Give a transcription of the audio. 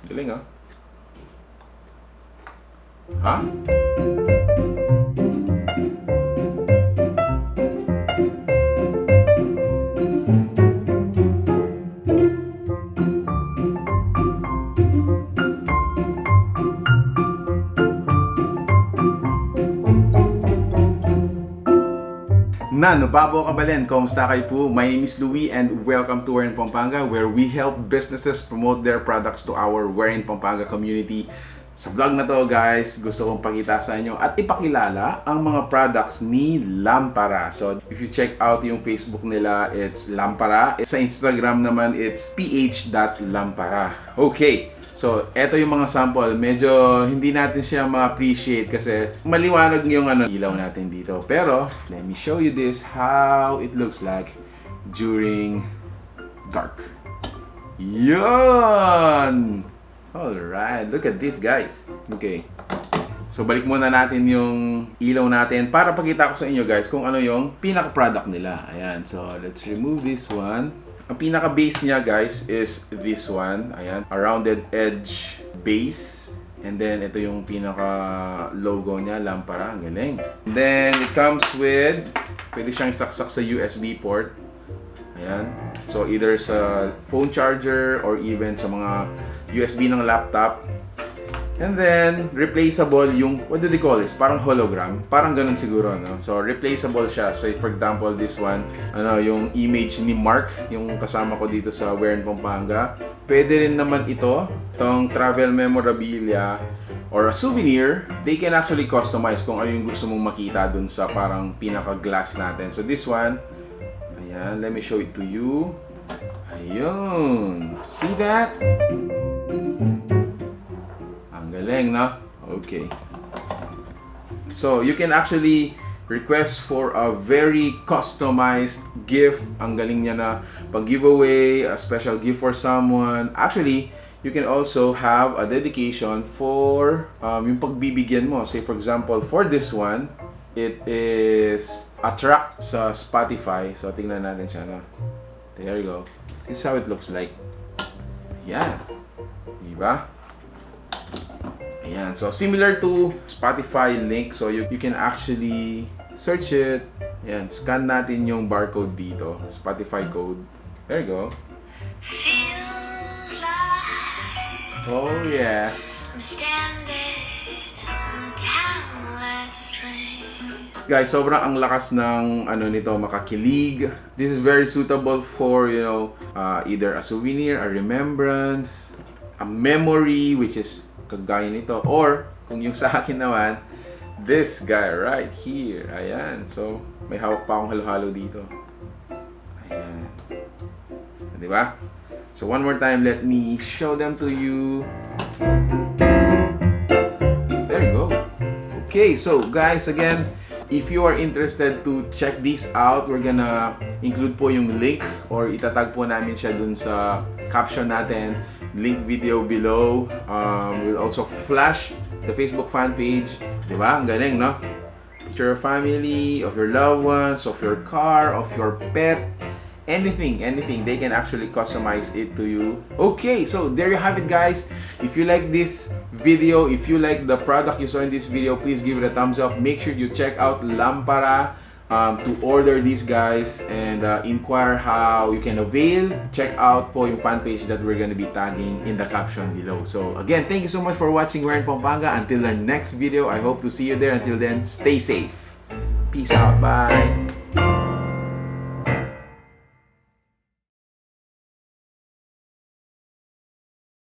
Galing ah. Ha? Nubabo Kabalen, kumusta kayo po? My name is Louie and welcome to We're in Pampanga, where we help businesses promote their products to our We're in Pampanga community. Sa vlog na to guys, gusto kong pakita sa inyo at ipakilala ang mga products ni Lampara. So if you check out yung Facebook nila, it's Lampara. Sa Instagram naman, it's ph.lampara. Okay. So, eto yung mga sample. Medyo hindi natin siya ma-appreciate kasi maliwanag yung ilaw natin dito. Pero, let me show you this how it looks like during dark. Yun! Alright, look at this guys. Okay. So, balik muna natin yung ilaw natin para pakita ko sa inyo guys kung ano yung pinaka-product nila. Ayan. So, let's remove this one. Ang pinaka-base niya guys is this one. Ayan, a rounded edge base. And then ito yung pinaka-logo niya, Lampara. Ang galing. And then it comes with, pwede siyang saksak sa USB port. Ayan. So either sa phone charger or even sa mga USB ng laptop. And then, replaceable yung, what do they call this? Parang hologram. Parang ganun siguro, no? So, replaceable siya. So, for example, this one, yung image ni Mark, yung kasama ko dito sa We're in Pampanga. Pwede rin naman itong travel memorabilia or a souvenir. They can actually customize kung ano yung gusto mong makita dun sa parang pinaka-glass natin. So, this one, ayan, let me show it to you. Ayun. See that? Galing, no? Okay. So, you can actually request for a very customized gift. Ang galing niya na pag-giveaway, a special gift for someone. Actually, you can also have a dedication for yung pagbibigyan mo. Say, for example, for this one, it is a track sa Spotify. So, tingnan natin siya, no? There you go. This is how it looks like. Yan. Diba? Ayan. So, similar to Spotify link. So, you can actually search it. Ayan. Scan natin yung barcode dito. Spotify code. There you go. Feels like Oh, yeah. I'm standing on a timeless train. Guys, sobrang ang lakas ng nito, makakilig. This is very suitable for, either a souvenir, a remembrance, a memory, which is kagaya nito, or kung yung sa akin naman, this guy right here. Ayan. So, may hawak pa akong halo-halo dito. Ayan. Diba? So, one more time, let me show them to you. There you go. Okay, so guys, again, if you are interested to check this out, we're gonna include po yung link or itatag po namin siya dun sa caption natin. Link video below. We'll also flash the Facebook fan page. Diba? Ang galing, no? Picture your family, of your loved ones, of your car, of your pet. Anything. They can actually customize it to you. Okay, so there you have it, guys. If you like this video, if you like the product you saw in this video, please give it a thumbs up. Make sure you check out Lampara to order these guys and inquire how you can avail. Check out po yung fan page that we're gonna be tagging in the caption below. So again, thank you so much for watching We're in Pampanga. Until our next video, I hope to see you there. Until then, stay safe. Peace out. Bye.